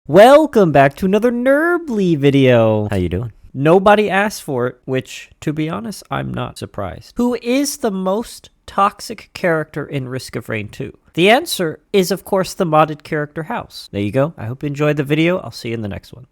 Welcome back to another Nerbly video. How you doing? Nobody asked for it, which, to be honest, I'm not surprised. Who is the most toxic character in Risk of Rain 2? The answer is, of course, the modded character House. There you go. I hope you enjoyed the video. I'll see you in the next one.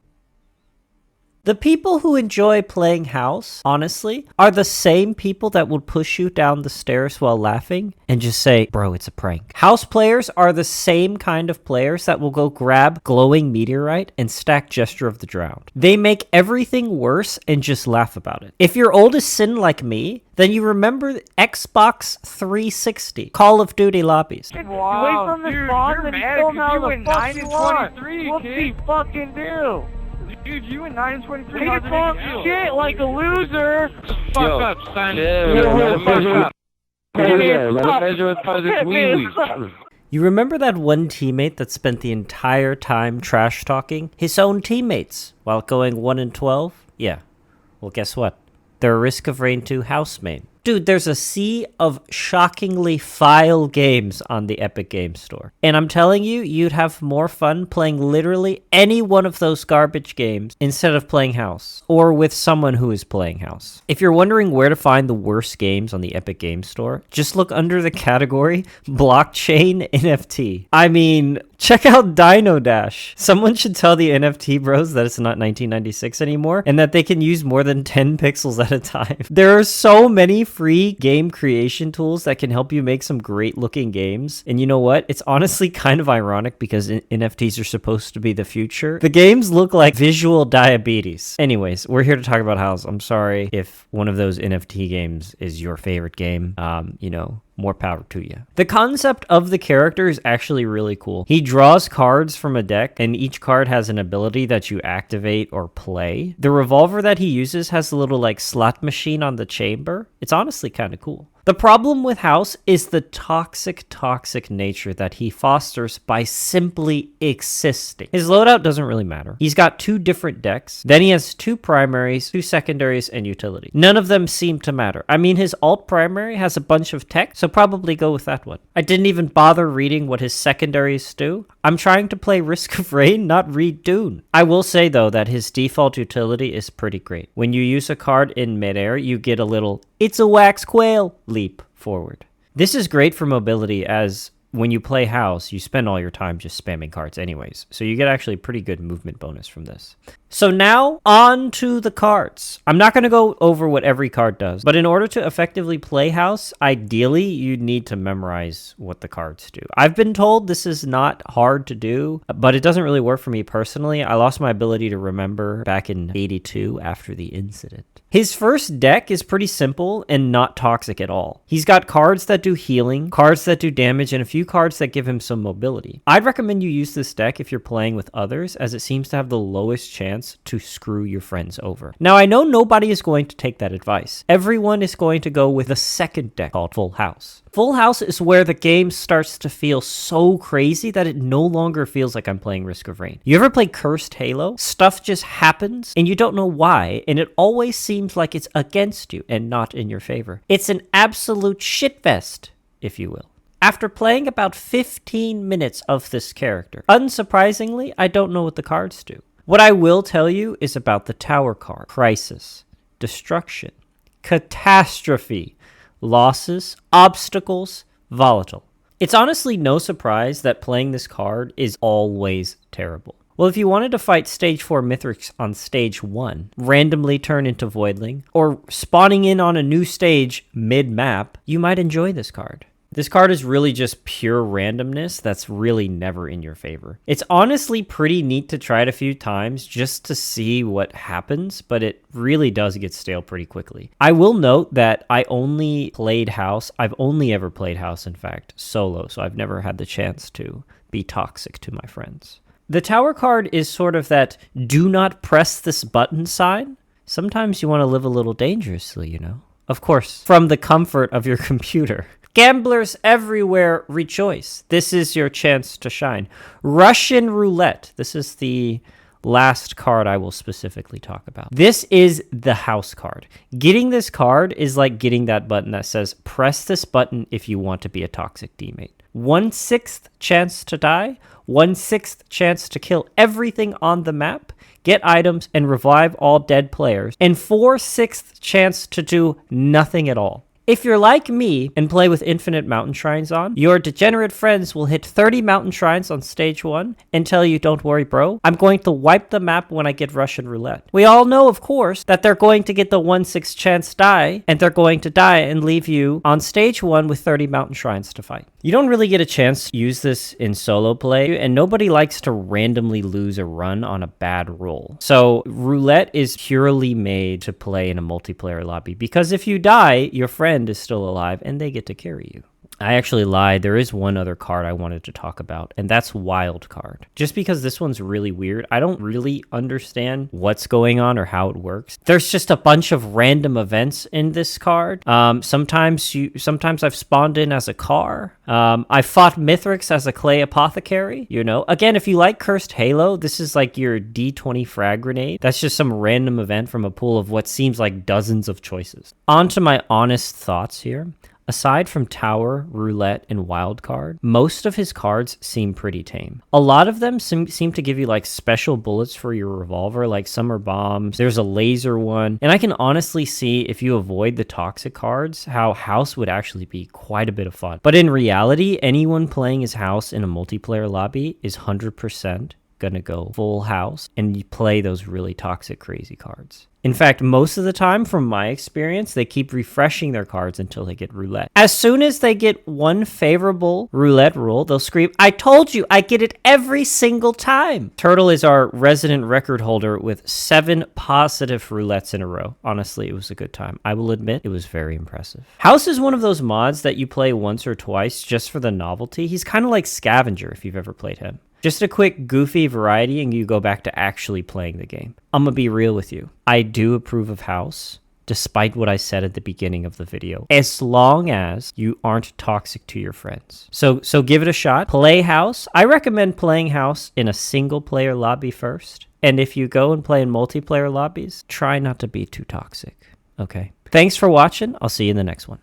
The people who enjoy playing House, honestly, are the same people that would push you down the stairs while laughing and just say, bro, it's a prank. House players are the same kind of players that will go grab Glowing Meteorite and stack Gesture of the Drowned. They make everything worse and just laugh about it. If you're old as sin like me, then you remember Xbox 360, Call of Duty lobbies. Wow, away from the spawn and film how the fuck you want. Whoopsie fucking do. Dude, you and 9 and 23 He talk shit like a loser. Fuck up, son. You remember that one teammate that spent the entire time trash talking his own teammates while going 1 and 12? Yeah. Well, guess what? They're a Risk of Rain 2 house main. Dude, there's a sea of shockingly vile games on the Epic Games Store. And I'm telling you, you'd have more fun playing literally any one of those garbage games instead of playing House, or with someone who is playing House. If you're wondering where to find the worst games on the Epic Games Store, just look under the category Blockchain NFT. I mean, check out Dino Dash. Someone should tell the NFT bros that it's not 1996 anymore and that they can use more than 10 pixels at a time. There are so many free game creation tools that can help you make some great looking games. And you know what? It's honestly kind of ironic because NFTs are supposed to be the future. The games look like visual diabetes. Anyways, we're here to talk about House. I'm sorry if one of those NFT games is your favorite game. More power to you. The concept of the character is actually really cool. He draws cards from a deck, and each card has an ability that you activate or play. The revolver that he uses has a little slot machine on the chamber. It's honestly kind of cool. The problem with House is the toxic nature that he fosters by simply existing. His loadout doesn't really matter. He's got 2 different decks. Then he has 2 primaries, 2 secondaries, and utility. None of them seem to matter. I mean, his alt primary has a bunch of tech, so probably go with that one. I didn't even bother reading what his secondaries do. I'm trying to play Risk of Rain, not read Dune. I will say, though, that his default utility is pretty great. When you use a card in midair, you get a little, it's a wax quail leap forward. This is great for mobility, as when you play House, you spend all your time just spamming cards anyways. So you get actually pretty good movement bonus from this. So now, on to the cards. I'm not going to go over what every card does, but in order to effectively play House, ideally, you need to memorize what the cards do. I've been told this is not hard to do, but it doesn't really work for me personally. I lost my ability to remember back in '82 after the incident. His first deck is pretty simple and not toxic at all. He's got cards that do healing, cards that do damage, and a few cards that give him some mobility. I'd recommend you use this deck if you're playing with others, as it seems to have the lowest chance to screw your friends over. Now, I know nobody is going to take that advice. Everyone is going to go with the second deck called Full House. Full House is where the game starts to feel so crazy that it no longer feels like I'm playing Risk of Rain. You ever play Cursed Halo? Stuff just happens and you don't know why, and it always seems like it's against you and not in your favor. It's an absolute shitfest, if you will. After playing about 15 minutes of this character, unsurprisingly, I don't know what the cards do. What I will tell you is about the tower card: crisis, destruction, catastrophe, losses, obstacles, volatile. It's honestly no surprise that playing this card is always terrible. Well, if you wanted to fight stage 4 Mithrix on stage 1, randomly turn into Voidling, or spawning in on a new stage mid-map, you might enjoy this card. This card is really just pure randomness that's really never in your favor. It's honestly pretty neat to try it a few times just to see what happens, but it really does get stale pretty quickly. I will note that I only played House. I've only ever played House, in fact, solo, so I've never had the chance to be toxic to my friends. The tower card is sort of that do not press this button sign. Sometimes you want to live a little dangerously, you know? Of course, from the comfort of your computer. Gamblers everywhere, rejoice. This is your chance to shine. Russian roulette. This is the last card I will specifically talk about. This is the house card. Getting this card is like getting that button that says, press this button if you want to be a toxic teammate. 1/6 chance to die, 1/6 chance to kill everything on the map, get items, and revive all dead players, and 4/6 chance to do nothing at all. If you're like me and play with infinite mountain shrines on, your degenerate friends will hit 30 mountain shrines on stage 1 and tell you, don't worry bro, I'm going to wipe the map when I get Russian roulette. We all know, of course, that they're going to get the 1/6 chance die, and they're going to die and leave you on stage 1 with 30 mountain shrines to fight. You don't really get a chance to use this in solo play, and nobody likes to randomly lose a run on a bad roll. So roulette is purely made to play in a multiplayer lobby, because if you die, your friend is still alive and they get to carry you. I actually lied. There is one other card I wanted to talk about, and that's Wild Card. Just because this one's really weird, I don't really understand what's going on or how it works. There's just a bunch of random events in this card. Sometimes I've spawned in as a car. I fought Mithrix as a clay apothecary, you know. Again, if you like Cursed Halo, this is like your D20 frag grenade. That's just some random event from a pool of what seems like dozens of choices. On to my honest thoughts here. Aside from Tower, Roulette, and Wildcard, most of his cards seem pretty tame. A lot of them seem to give you like special bullets for your revolver, like summer bombs. There's a laser one. And I can honestly see, if you avoid the toxic cards, how House would actually be quite a bit of fun. But in reality, anyone playing his House in a multiplayer lobby is 100% gonna go full House and you play those really toxic, crazy cards. In fact, most of the time, from my experience, they keep refreshing their cards until they get roulette. As soon as they get one favorable roulette roll, they'll scream, I told you, I get it every single time. Turtle is our resident record holder with 7 positive roulettes in a row. Honestly, it was a good time. I will admit, it was very impressive. House is one of those mods that you play once or twice just for the novelty. He's kind of like Scavenger if you've ever played him. Just a quick goofy variety and you go back to actually playing the game. I'm gonna be real with you. I do approve of House, despite what I said at the beginning of the video, as long as you aren't toxic to your friends. So give it a shot. Play House. I recommend playing House in a single player lobby first. And if you go and play in multiplayer lobbies, try not to be too toxic. Okay. Thanks for watching. I'll see you in the next one.